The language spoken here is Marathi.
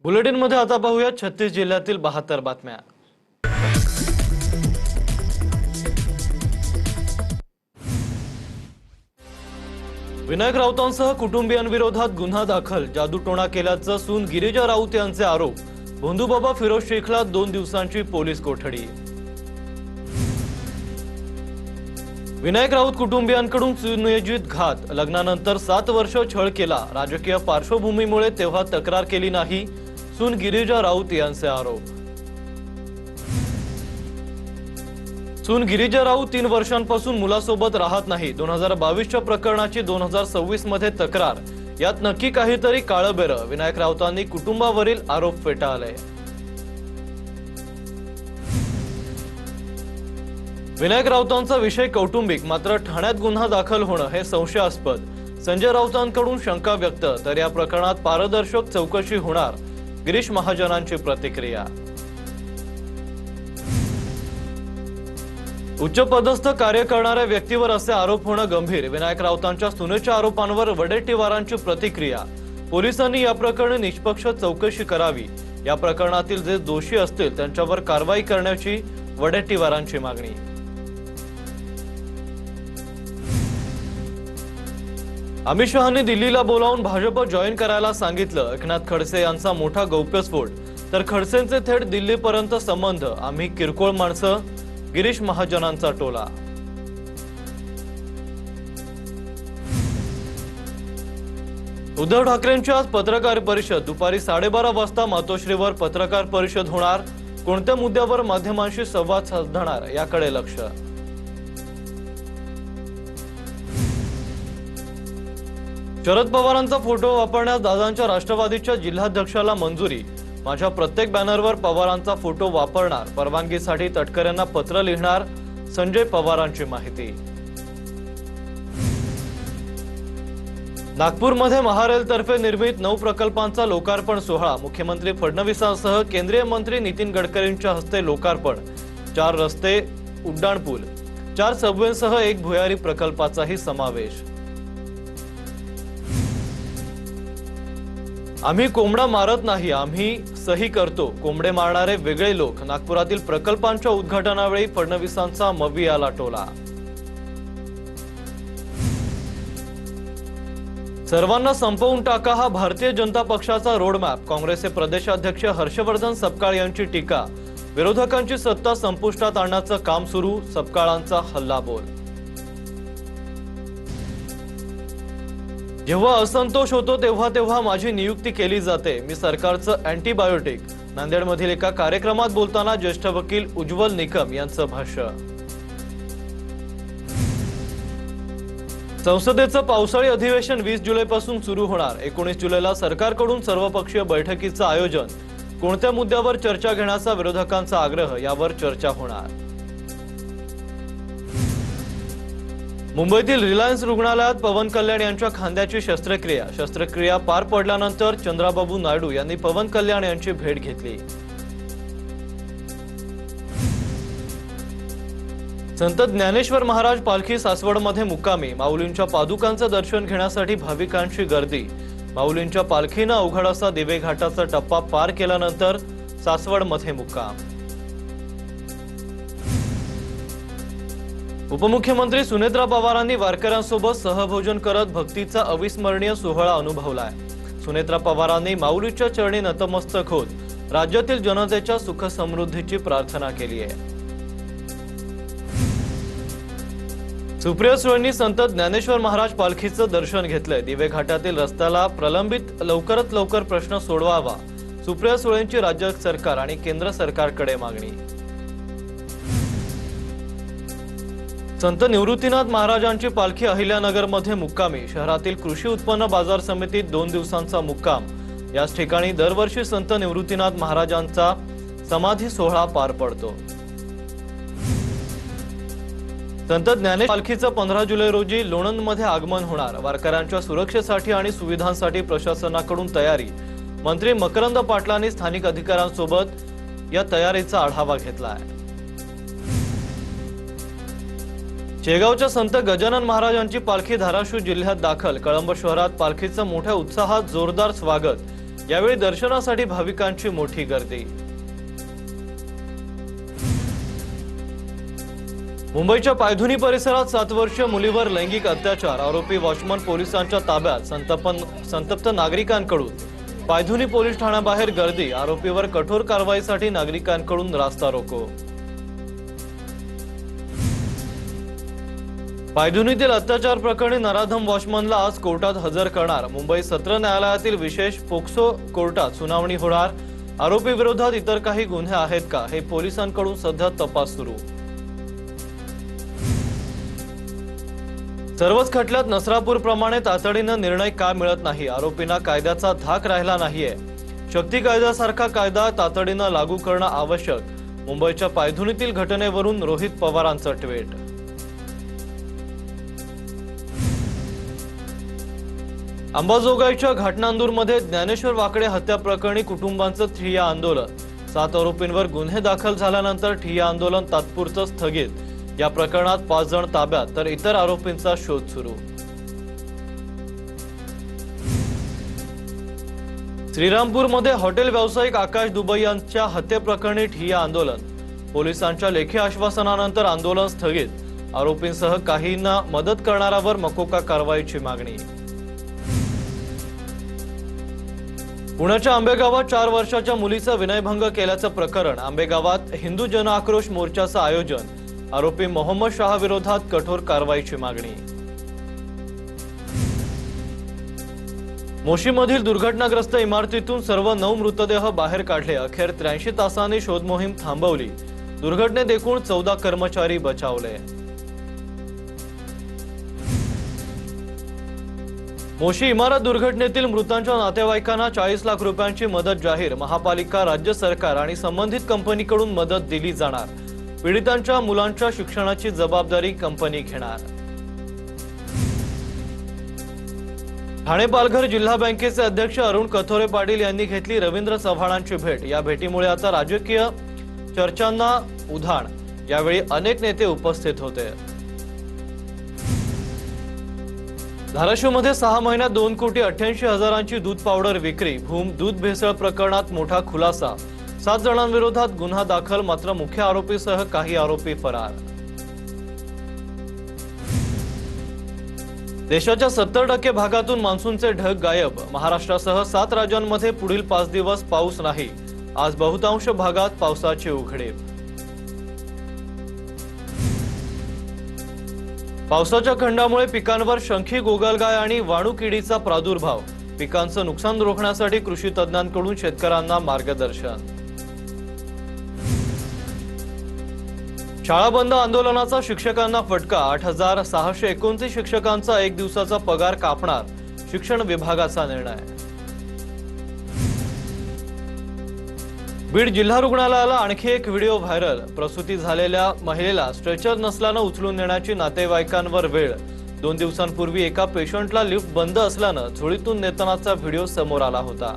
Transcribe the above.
बुलेटिन मध्ये आता पाहूया 36 जिल्ह्यातील 72 बातम्या। विनायक राऊतांसह कुटुंबियांविरोधात गुन्हा दाखल, जादूटोणा केल्याचं सून गिरिजा राऊत यांचे आरोप। भोंदूबाबा फिरोज शेखला 2 दिवसांची पोलीस कोठडी। विनायक राऊत कुटुंबियांकडून सुनियोजित घात, लग्नानंतर 7 वर्ष छळ केला, राजकीय पार्श्वभूमीमुळे तेव्हा तक्रार केली नाही, सून गिरिजा राऊत यांचे आरोप। सून गिरिजा राऊत 3 वर्षांपासून मुलासोबत राहत नाही। 2022च्या प्रकरणाची 2026 मध्ये तक्रार, यात नक्की काहीतरी काळबेरं। विनायक राऊतांनी कुटुंबावरील आरोप फेटाळले। विनायक राऊतांचा विषय कौटुंबिक, मात्र ठाण्यात गुन्हा दाखल होणं हे संशयास्पद। संजय राऊतांकडून शंका व्यक्त, तर या प्रकरणात पारदर्शक चौकशी होणार, गिरीश महाजनांची प्रतिक्रिया। उच्चपदस्थ कार्य करणाऱ्या व्यक्तीवर असे आरोप होणं गंभीर। विनायक राऊतांच्या सुनेच्या आरोपांवर वडेट्टीवारांची प्रतिक्रिया। पोलिसांनी या प्रकरणी निष्पक्ष चौकशी करावी, या प्रकरणातील जे दोषी असतील त्यांच्यावर कारवाई करण्याची वडेट्टीवारांची मागणी। अमित शहांनी दिल्लीला बोलावून भाजप जॉईन करायला सांगितलं। एकनाथ खडसे यांचा मोठा गौप्यस्फोट, तर खडसेंचे थेट दिल्लीपर्यंत संबंध, आम्ही किरकोळ माणसं, गिरीश महाजनांचा टोला। उद्धव ठाकरेंची आज पत्रकार परिषद, दुपारी 12:30 वाजता मातोश्रीवर पत्रकार परिषद होणार। कोणत्या मुद्द्यावर माध्यमांशी संवाद साधणार याकडे लक्ष। शरद पवारांचा फोटो वापरण्यास दादांच्या राष्ट्रवादीच्या जिल्हाध्यक्षाला मंजुरी। माझ्या प्रत्येक बॅनरवर पवारांचा फोटो वापरणार, परवानगीसाठी तटकरेंना पत्र लिहिणार, संजय पवारांची माहिती। नागपूरमध्ये महारेल तर्फे निर्मित 9 प्रकल्पांचा लोकार्पण सोहळा। मुख्यमंत्री फडणवीसांसह केंद्रीय मंत्री नितीन गडकरींच्या हस्ते लोकार्पण। 4 रस्ते, उड्डाणपूल, 4 सबवेसह 1 भुयारी प्रकल्पाचाही समावेश। आम्ही कोंबडा मारत नाही, आम्ही सही करतो, कोंबडे मारणारे वेगळे लोक। नागपुरातील प्रकल्पांच्या उद्घाटनावेळी फडणवीसांचा मवियाला टोला। सर्वांना संपवून टाका हा भारतीय जनता पक्षाचा रोडमॅप। काँग्रेसचे प्रदेशाध्यक्ष हर्षवर्धन सपकाळ यांची टीका। विरोधकांची सत्ता संपुष्टात आणण्याचं काम सुरू, सपकाळांचा हल्लाबोल। जेव्हा असंतोष होतो तेव्हा माझी नियुक्ती केली जाते, मी सरकारचं अँटीबायोटिक। नांदेडमधील एका कार्यक्रमात बोलताना ज्येष्ठ वकील उज्ज्वल निकम यांचं भाष्य। संसदेचं पावसाळी अधिवेशन 20 जुलैपासून सुरू होणार। 19 जुलैला सरकारकडून सर्वपक्षीय बैठकीचं आयोजन। कोणत्या मुद्द्यावर चर्चा घेण्याचा विरोधकांचा आग्रह, यावर चर्चा होणार। मुंबईतील रिलायन्स रुग्णालयात पवन कल्याण यांच्या खांद्याची शस्त्रक्रिया पार पडल्यानंतर चंद्राबाबू नायडू यांनी पवन कल्याण यांची भेट घेतली। संत ज्ञानेश्वर महाराज पालखी सासवडमध्ये मुक्कामी। माऊलींच्या पादुकांचं दर्शन घेण्यासाठी भाविकांची गर्दी। माऊलींच्या पालखीनं अवघड असा दिवे घाटाचा टप्पा पार केल्यानंतर सासवडमध्ये मुक्काम। उपमुख्यमंत्री सुनेत्रा पवारांनी वारकऱ्यांसोबत सहभोजन करत भक्तीचा अविस्मरणीय सोहळा अनुभवलाय। सुनेत्रा पवारांनी माऊलीच्या चरणी नतमस्तक होत राज्यातील जनतेच्या सुख समृद्धीची प्रार्थना केली आहे। सुप्रिया सुळेंनी संत ज्ञानेश्वर महाराज पालखीचं दर्शन घेतलंय। दिवे घाटातील रस्त्याला प्रलंबित लवकरात लवकर प्रश्न सोडवावा, सुप्रिया सुळेंची राज्य सरकार आणि केंद्र सरकारकडे मागणी। संत निवृत्तीनाथ महाराजांची पालखी अहिल्यानगरमध्ये मुक्कामी। शहरातील कृषी उत्पन्न बाजार समितीत 2 दिवसांचा मुक्काम। याच ठिकाणी दरवर्षी संत निवृत्तीनाथ महाराजांचा समाधी सोहळा पार पडतो। संत ज्ञानेश्वर पालखीचं 15 जुलै रोजी लोणंदमध्ये आगमन होणार। वारकऱ्यांच्या सुरक्षेसाठी आणि सुविधांसाठी प्रशासनाकडून तयारी। मंत्री मकरंद पाटलांनी स्थानिक अधिकाऱ्यांसोबत या तयारीचा आढावा घेतला आहे। शेगावच्या संत गजानन महाराजांची पालखी धाराशिव जिल्ह्यात दाखल। कळंब शहरात पालखीचं मोठ्या उत्साहात जोरदार स्वागत। यावेळी दर्शनासाठी भाविकांची मोठी गर्दी। मुंबईच्या पायधुनी परिसरात 7 वर्षीय मुलीवर लैंगिक अत्याचार, आरोपी वॉचमन पोलिसांच्या ताब्यात। संतप्त नागरिकांकडून पायधुनी पोलीस ठाण्याबाहेर गर्दी, आरोपीवर कठोर कारवाईसाठी नागरिकांकडून रास्ता रोको। पायधुनीतील अत्याचार प्रकरणी नराधम वॉचमनला आज कोर्टात हजर करणार। मुंबई सत्र न्यायालयातील विशेष पोक्सो कोर्टात सुनावणी होणार। आरोपी विरोधात इतर काही गुन्हे आहेत का, हे पोलिसांकडून सध्या तपास सुरू। सर्वच खटल्यात नसरापूर प्रमाणे तातडीनं निर्णय का मिळत नाही? आरोपींना कायद्याचा धाक राहिला नाहीये। शक्ती कायद्यासारखा कायदा तातडीनं लागू करणं आवश्यक। मुंबईच्या पायधुनीतील घटनेवरून रोहित पवारांचं ट्विट। अंबाजोगाईच्या घाटनांदूरमध्ये ज्ञानेश्वर वाकडे हत्या प्रकरणी कुटुंबांचं ठिय्या आंदोलन। 7 आरोपींवर गुन्हे दाखल झाल्यानंतर ठिय्या आंदोलन तात्पुरतं स्थगित। या प्रकरणात 5 जण ताब्यात, तर इतर आरोपींचा शोध सुरू। श्रीरामपूरमध्ये हॉटेल व्यावसायिक आकाश दुबई यांच्या हत्येप्रकरणी ठिय्या आंदोलन। पोलिसांच्या लेखी आश्वासनानंतर आंदोलन स्थगित। आरोपींसह काहींना मदत करणाऱ्यावर मकोका कारवाईची मागणी। पुण्याच्या आंबेगावात 4 वर्षाच्या मुलीचा विनयभंग केल्याचं प्रकरण। आंबेगावात हिंदू जन आक्रोश मोर्चाचं आयोजन। आरोपी मोहम्मद शाह विरोधात कठोर कारवाईची मागणी। मोशीमधील दुर्घटनाग्रस्त इमारतीतून सर्व 9 मृतदेह बाहेर काढले। अखेर 83 तासांनी शोध मोहीम थांबवली। दुर्घटनेत एकूण 14 कर्मचारी बचावले। मोशी इमारत दुर्घटनेतील मृतांच्या नातेवाईकांना 40 लाख रुपयांची मदत जाहीर। महापालिका, राज्य सरकार आणि संबंधित कंपनीकडून मदत दिली जाणार। पीडितांच्या मुलांच्या शिक्षणाची जबाबदारी कंपनी घेणार। ठाणे पालघर जिल्हा बँकेचे अध्यक्ष अरुण कथोरे पाटील यांनी घेतली रवींद्र चव्हाणांची भेट। या भेटीमुळे आता राजकीय चर्चांना उधाण। यावेळी अनेक नेते उपस्थित होते। धाराशिवमध्ये 6 महिन्यात 2,88,00,000ची दूध पावडर विक्री। भूम दूध भेसळ प्रकरणात मोठा खुलासा। 7 जणांविरोधात गुन्हा दाखल, मात्र मुख्य आरोपीसह काही आरोपी फरार। देशाच्या 70% भागातून मान्सूनचे ढग गायब। महाराष्ट्रासह 7 राज्यांमध्ये पुढील 5 दिवस पाऊस नाही। आज बहुतांश भागात पावसाची उघडीप। पावसाच्या खंडामुळे पिकांवर शंखी, गोगलगाय आणि वाणू किडीचा प्रादुर्भाव। पिकांचं नुकसान रोखण्यासाठी कृषी तज्ज्ञांकडून शेतकऱ्यांना मार्गदर्शन। शाळा बंद आंदोलनाचा शिक्षकांना फटका। 8,629 शिक्षकांचा 1 दिवसाचा पगार कापणार, शिक्षण विभागाचा निर्णय। बीड जिल्हा रुग्णालयाला आणखी एक व्हिडिओ व्हायरल। प्रसूती झालेल्या महिलेला स्ट्रेचर नसल्यानं उचलून नेण्याची नातेवाईकांवर वेळ। 2 दिवसांपूर्वी एका पेशंटला लिफ्ट बंद असल्यानं झोळीतून नेतानाचा व्हिडिओ समोर आला होता।